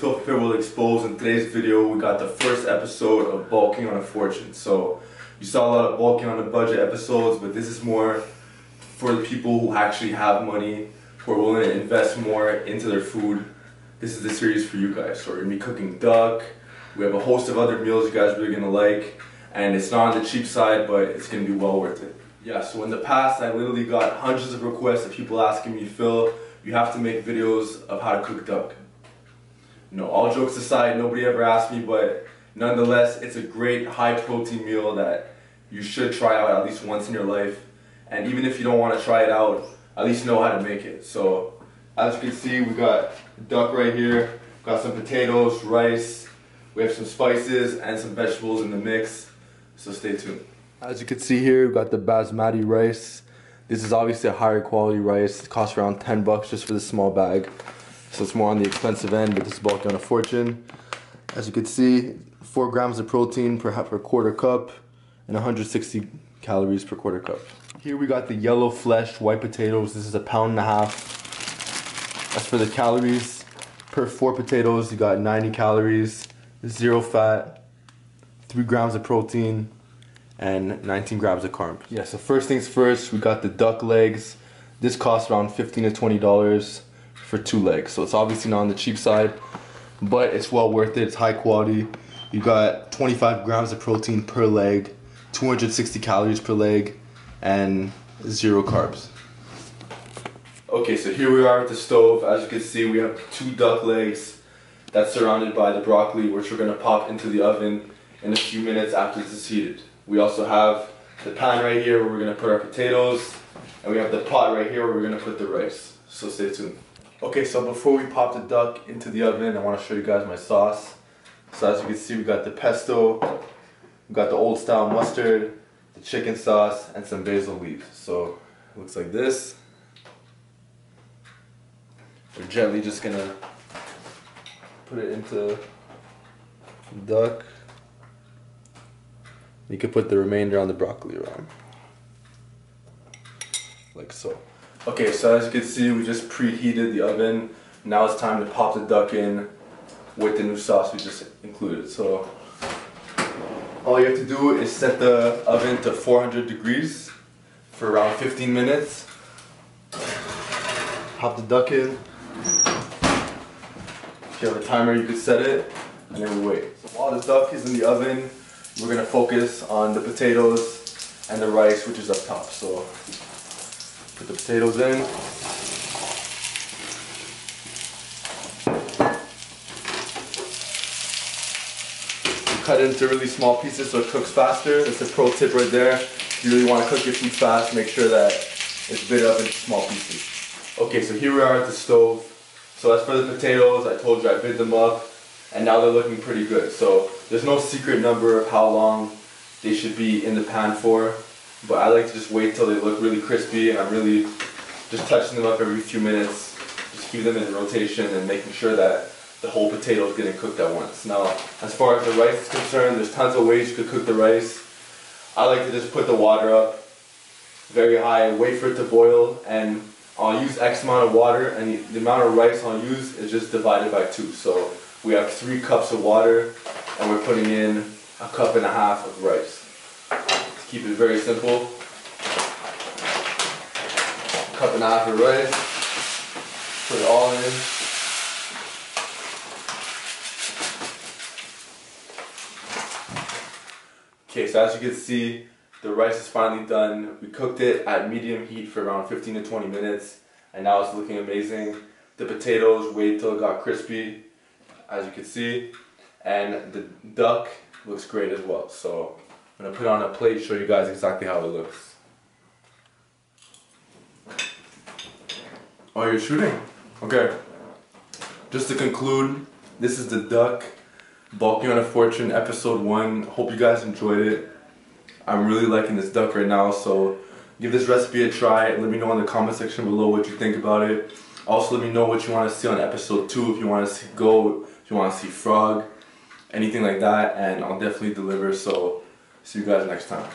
Filthy Fit will expose. In today's video, we got the first episode of Bulking on a Fortune. So you saw a lot of bulking on a budget episodes, but this is more for the people who actually have money, who are willing to invest more into their food. This is the series for you guys. So we're gonna be cooking duck. We have a host of other meals you guys are really gonna like, and it's not on the cheap side, but it's gonna be well worth it. Yeah, so in the past, I literally got hundreds of requests of people asking me, Phil, you have to make videos of how to cook duck. No, all jokes aside, nobody ever asked me, but nonetheless, it's a great high protein meal that you should try out at least once in your life. And even if you don't want to try it out, at least know how to make it. So, as you can see, we got duck right here, got some potatoes, rice, we have some spices and some vegetables in the mix. So stay tuned. As you can see here, we've got the basmati rice. This is obviously a higher quality rice. It costs around 10 bucks just for this small bag. So it's more on the expensive end, but this is Bulking on a Fortune. As you can see, 4 grams of protein per quarter cup and 160 calories per quarter cup. Here we got the yellow fleshed white potatoes. This is a pound and a half. As for the calories, per 4 potatoes, you got 90 calories, 0 fat, 3 grams of protein, and 19 grams of carbs. Yeah, so first things first, we got the duck legs. This costs around $15 to $20 for 2 legs. So it's obviously not on the cheap side, but it's well worth it. It's high quality. You got 25 grams of protein per leg, 260 calories per leg, and 0 carbs. Okay, so here we are at the stove. As you can see, we have 2 duck legs that's surrounded by the broccoli, which we're gonna pop into the oven in a few minutes after this is heated. We also have the pan right here where we're gonna put our potatoes, and we have the pot right here where we're gonna put the rice. So stay tuned. Okay, so before we pop the duck into the oven, I want to show you guys my sauce. So as you can see, we got the pesto, we got the old style mustard, the chicken sauce, and some basil leaves. So it looks like this. We're gently just gonna put it into the duck. You can put the remainder on the broccoli around, like so. Okay, so as you can see, we just preheated the oven. Now it's time to pop the duck in with the new sauce we just included. So all you have to do is set the oven to 400 degrees for around 15 minutes. Pop the duck in. If you have a timer, you can set it, and then we wait. So while the duck is in the oven, we're gonna focus on the potatoes and the rice, which is up top. So put the potatoes in. You cut it into really small pieces so it cooks faster. That's a pro tip right there. If you really want to cook your food fast, make sure that it's bit up into small pieces. Okay, so here we are at the stove. So as for the potatoes, I told you I bit them up, and now they're looking pretty good. So there's no secret number of how long they should be in the pan for. But I like to just wait till they look really crispy, and I'm really just touching them up every few minutes, just keep them in rotation and making sure that the whole potato is getting cooked at once. Now, as far as the rice is concerned, there's tons of ways you could cook the rice. I like to just put the water up very high, wait for it to boil, and I'll use X amount of water, and the amount of rice I'll use is just divided by 2. So we have 3 cups of water, and we're putting in 1.5 cups of rice. Keep it very simple. 1.5 cups of rice. Put it all in. Okay, so as you can see, the rice is finally done. We cooked it at medium heat for around 15 to 20 minutes, and now it's looking amazing. The potatoes, wait till it got crispy, as you can see, and the duck looks great as well. So I'm gonna put it on a plate, show you guys exactly how it looks. Oh, you're shooting? Okay. Just to conclude, this is the duck Bulking on a Fortune episode 1. Hope you guys enjoyed it. I'm really liking this duck right now, so give this recipe a try and let me know in the comment section below what you think about it. Also let me know what you want to see on episode 2, if you want to see goat, if you want to see frog, anything like that, and I'll definitely deliver. So see you guys next time.